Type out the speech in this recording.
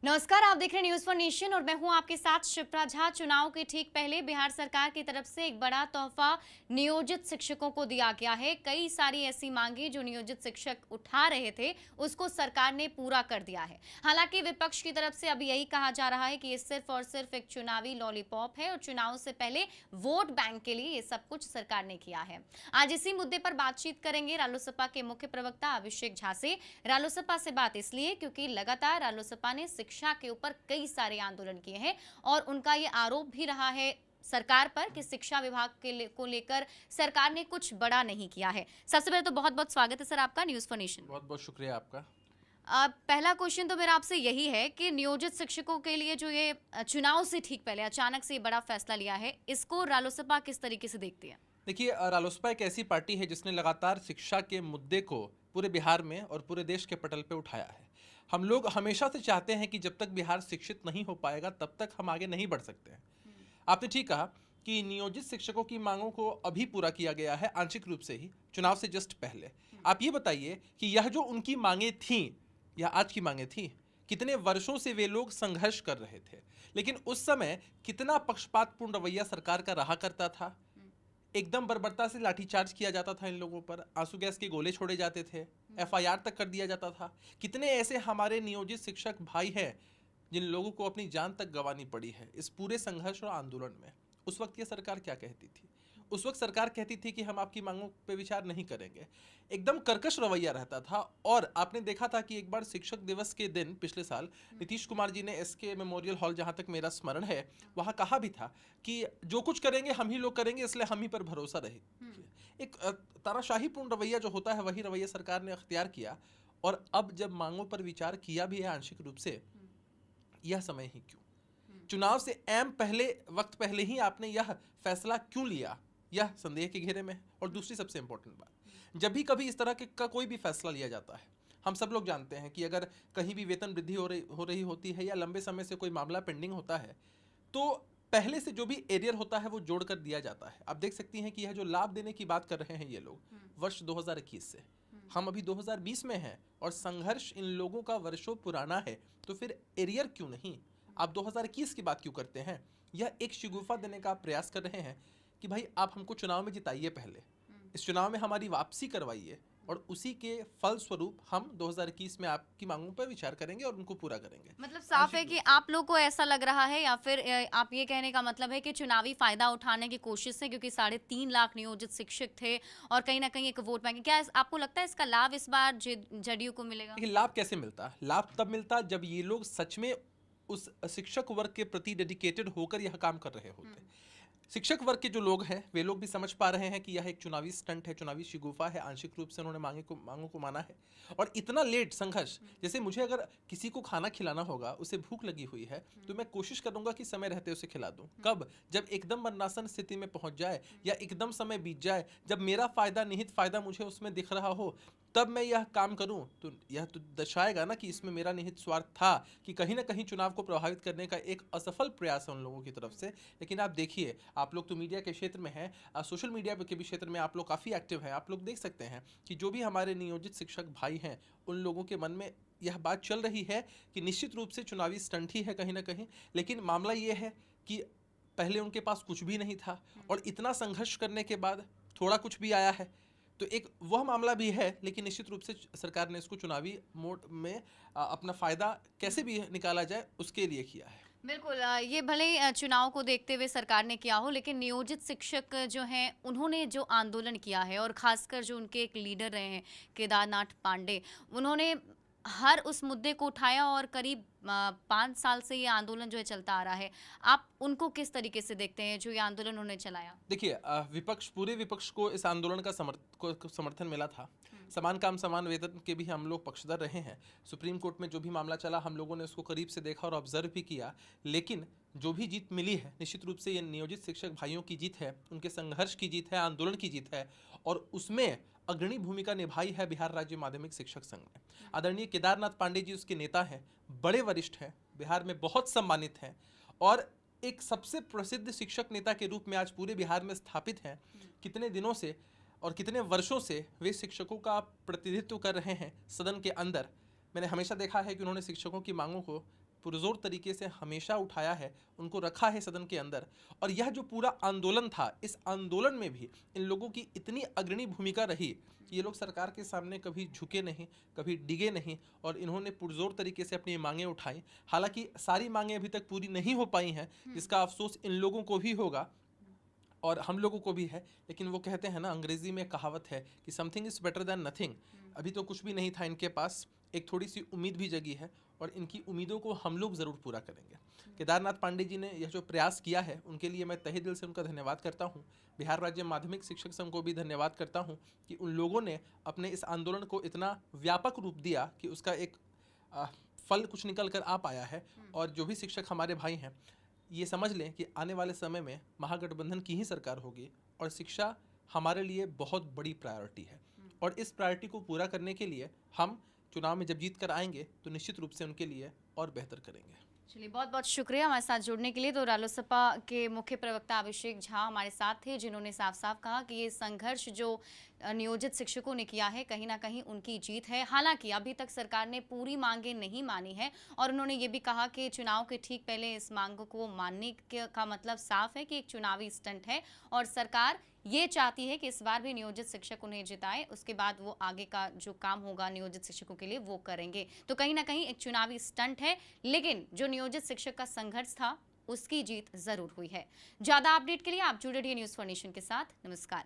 नमस्कार, आप देख रहे हैं न्यूज फॉर नेशन और मैं हूं आपके साथ शिप्रा झा। चुनाव के ठीक पहले बिहार सरकार की तरफ से एक बड़ा तोहफा नियोजित शिक्षकों को दिया गया है। कई सारी ऐसी मांगे जो नियोजित शिक्षक उठा रहे थे, उसको सरकार ने पूरा कर दिया है। हालांकि विपक्ष की तरफ से अभी यही कहा जा रहा है कि ये सिर्फ और सिर्फ एक चुनावी लॉलीपॉप है और चुनाव से पहले वोट बैंक के लिए ये सब कुछ सरकार ने किया है। आज इसी मुद्दे पर बातचीत करेंगे रालोसपा के मुख्य प्रवक्ता अभिषेक झा से। रालोसपा से बात इसलिए क्योंकि लगातार रालोसपा ने शिक्षा के ऊपर कई सारे आंदोलन किए हैं और उनका ये आरोप भी रहा है सरकार पर कि शिक्षा विभाग को लेकर सरकार ने कुछ बड़ा नहीं किया है। सबसे पहले तो बहुत बहुत स्वागत है सर आपका न्यूज फॉर नेशन। बहुत बहुत शुक्रिया आपका। पहला क्वेश्चन तो मेरा आपसे यही है कि नियोजित शिक्षकों के लिए जो ये चुनाव से ठीक पहले अचानक से ये बड़ा फैसला लिया है, इसको रालोसपा किस तरीके से देखती है? देखिए, रालोसपा एक ऐसी पार्टी है जिसने लगातार शिक्षा के मुद्दे को पूरे बिहार में और पूरे देश के पटल पे उठाया है। हम लोग हमेशा से चाहते हैं कि जब तक बिहार शिक्षित नहीं हो पाएगा तब तक हम आगे नहीं बढ़ सकते हैं। आपने ठीक कहा कि नियोजित शिक्षकों की मांगों को अभी पूरा किया गया है, आंशिक रूप से ही चुनाव से जस्ट पहले। आप ये बताइए कि यह जो उनकी मांगे थीं, यह आज की मांगे थी? कितने वर्षों से वे लोग संघर्ष कर रहे थे, लेकिन उस समय कितना पक्षपातपूर्ण रवैया सरकार का रहा करता था। एकदम बर्बरता से लाठीचार्ज किया जाता था इन लोगों पर, आंसू गैस के गोले छोड़े जाते थे, एफआईआर तक कर दिया जाता था। कितने ऐसे हमारे नियोजित शिक्षक भाई हैं जिन लोगों को अपनी जान तक गंवानी पड़ी है इस पूरे संघर्ष और आंदोलन में। उस वक्त ये सरकार क्या कहती थी? उस वक्त सरकार कहती थी कि हम आपकी मांगों पे विचार नहीं करेंगे। एकदम कर्कश रवैया रहता था। और आपने देखा था कि एक बार शिक्षक दिवस के दिन पिछले साल नीतीश कुमार जी ने एसके मेमोरियल हॉल, जहां तक मेरा स्मरण है, वहां कहा भी था कि जो कुछ करेंगे हम ही लोग करेंगे, इसलिए हम ही पर भरोसा रहे। एक तानाशाहीपूर्ण रवैया जो होता है वही रवैया सरकार ने अख्तियार किया। और अब जब मांगों पर विचार किया भी है आंशिक रूप से, यह समय ही क्यों? चुनाव से वक्त पहले ही आपने यह फैसला क्यों लिया? यह संदेह के घेरे में है। और दूसरी सबसे इंपॉर्टेंट बात, जब भी कभी इस तरह का कोई भी फैसला लिया जाता है, हम सब लोग जानते हैं कि अगर कहीं भी वेतन वृद्धि हो रही होती है या लंबे समय से कोई मामला पेंडिंग होता है, तो पहले से जो भी एरियर होता है वो जोड़कर दिया जाता है। आप देख सकती हैं कि यह जो लाभ देने की बात कर रहे हैं ये लोग वर्ष 2021 से, हम अभी 2020 में हैं और संघर्ष इन लोगों का वर्षों पुराना है, तो फिर एरियर क्यों नहीं? आप 2021 की बात क्यों करते हैं? यह एक शिगुफा देने का प्रयास कर रहे हैं कि भाई आप हमको चुनाव में जिताइए, पहले इस चुनाव में हमारी वापसी करवाइए और उसी के फल स्वरूप हम 2021 में आपकी मांगों पर विचार करेंगे और उनको पूरा करेंगे। मतलब साफ है कि आप लोग को ऐसा लग रहा है या फिर आप ये कहने का मतलब है कि चुनावी फायदा उठाने की कोशिश है, क्योंकि 3.5 लाख नियोजित शिक्षक थे और कहीं ना कहीं एक वोट बैंक। क्या आपको लगता है इसका लाभ इस बार जदयू को मिलेगा? देखिए, लाभ कैसे मिलता? लाभ तब मिलता जब ये लोग सच में उस शिक्षक वर्ग के प्रति डेडिकेटेड होकर यह काम कर रहे होते। शिक्षक वर्ग के जो लोग हैं वे लोग भी समझ पा रहे हैं कि यह एक चुनावी स्टंट है, चुनावी शिगुफा है। आंशिक रूप से उन्होंने मांगों को माना है। और इतना लेट संघर्ष, जैसे मुझे अगर किसी को खाना खिलाना होगा, उसे भूख लगी हुई है, तो मैं कोशिश करूंगा कि समय रहते उसे खिला दूं। कब? जब एकदम मरनासन स्थिति में पहुंच जाए या एकदम समय बीत जाए, जब मेरा फायदा, निहित फायदा मुझे उसमें दिख रहा हो, तब मैं यह काम करूं। तो यह तो दर्शाएगा ना कि इसमें मेरा निहित स्वार्थ था, कि कहीं ना कहीं चुनाव को प्रभावित करने का एक असफल प्रयास है उन लोगों की तरफ से। लेकिन आप देखिए, आप लोग तो मीडिया के क्षेत्र में हैं, सोशल मीडिया के भी क्षेत्र में आप लोग काफ़ी एक्टिव हैं। आप लोग देख सकते हैं कि जो भी हमारे नियोजित शिक्षक भाई हैं, उन लोगों के मन में यह बात चल रही है कि निश्चित रूप से चुनावी स्टंट ही है कहीं ना कहीं। लेकिन मामला ये है कि पहले उनके पास कुछ भी नहीं था और इतना संघर्ष करने के बाद थोड़ा कुछ भी आया है, तो एक वह मामला भी है। लेकिन निश्चित रूप से सरकार ने इसको चुनावी मोड में अपना फायदा कैसे भी निकाला जाए उसके लिए किया है। बिल्कुल, ये भले ही चुनाव को देखते हुए सरकार ने किया हो, लेकिन नियोजित शिक्षक जो हैं उन्होंने जो आंदोलन किया है और खासकर जो उनके एक लीडर रहे हैं केदारनाथ पांडे, उन्होंने हर उस मुद्दे को उठाया और करीब 5 साल से ये आंदोलन जो है चलता आ रहा है। आप उनको किस तरीके से देखते हैं जो ये आंदोलन उन्होंने चलाया? देखिए, पूरे विपक्ष को इस आंदोलन का समर्थन मिला था। समान काम समान वेतन के भी हम लोग पक्षधर रहे हैं। सुप्रीम कोर्ट में जो भी मामला चला, हम लोगों ने उसको करीब से देखा और ऑब्जर्व भी किया। लेकिन जो भी जीत मिली है, निश्चित रूप से ये नियोजित शिक्षक भाइयों की जीत है, उनके संघर्ष की जीत है, आंदोलन की जीत है। और उसमें अग्रणी भूमिका निभाई है बिहार राज्य माध्यमिक शिक्षक संघ ने। आदरणीय केदारनाथ पांडे जी उसके नेता हैं, बड़े वरिष्ठ हैं, बिहार में बहुत सम्मानित हैं और एक सबसे प्रसिद्ध शिक्षक नेता के रूप में आज पूरे बिहार में स्थापित हैं। कितने दिनों से और कितने वर्षों से वे शिक्षकों का प्रतिनिधित्व कर रहे हैं सदन के अंदर। मैंने हमेशा देखा है कि उन्होंने शिक्षकों की मांगों को पुरजोर तरीके से हमेशा उठाया है, उनको रखा है सदन के अंदर। और यह जो पूरा आंदोलन था, इस आंदोलन में भी इन लोगों की इतनी अग्रणी भूमिका रही कि ये लोग सरकार के सामने कभी झुके नहीं, कभी डिगे नहीं, और इन्होंने पुरजोर तरीके से अपनी मांगें उठाई। हालांकि सारी मांगें अभी तक पूरी नहीं हो पाई हैं, जिसका अफसोस इन लोगों को भी होगा और हम लोगों को भी है। लेकिन वो कहते हैं ना, अंग्रेजी में कहावत है कि something is better than nothing. अभी तो कुछ भी नहीं था इनके पास, एक थोड़ी सी उम्मीद भी जगी है और इनकी उम्मीदों को हम लोग ज़रूर पूरा करेंगे। केदारनाथ पांडे जी ने यह जो प्रयास किया है, उनके लिए मैं तहे दिल से उनका धन्यवाद करता हूँ। बिहार राज्य माध्यमिक शिक्षक संघ को भी धन्यवाद करता हूँ कि उन लोगों ने अपने इस आंदोलन को इतना व्यापक रूप दिया कि उसका एक फल कुछ निकल कर आ पाया है। और जो भी शिक्षक हमारे भाई हैं, ये समझ लें कि आने वाले समय में महागठबंधन की ही सरकार होगी और शिक्षा हमारे लिए बहुत बड़ी प्रायोरिटी है। और इस प्रायोरिटी को पूरा करने के लिए हम चुनाव में जब जीत कर आएंगे तो निश्चित रूप से उनके लिए और बेहतर करेंगे। चलिए, बहुत बहुत शुक्रिया हमारे साथ जुड़ने के लिए। तो रालोसपा के मुख्य प्रवक्ता अभिषेक झा हमारे साथ थे, जिन्होंने साफ साफ कहा कि ये संघर्ष जो नियोजित शिक्षकों ने किया है, कहीं ना कहीं उनकी जीत है। हालांकि अभी तक सरकार ने पूरी मांगें नहीं मानी है और उन्होंने ये भी कहा कि चुनाव के ठीक पहले इस मांग को मानने का मतलब साफ है कि एक चुनावी स्टंट है और सरकार ये चाहती है कि इस बार भी नियोजित शिक्षक उन्हें जिताए, उसके बाद वो आगे का जो काम होगा नियोजित शिक्षकों के लिए वो करेंगे। तो कहीं ना कहीं एक चुनावी स्टंट है, लेकिन जो नियोजित शिक्षक का संघर्ष था उसकी जीत जरूर हुई है। ज्यादा अपडेट के लिए आप जुड़े रहिए न्यूज़ फॉर नेशन के साथ। नमस्कार।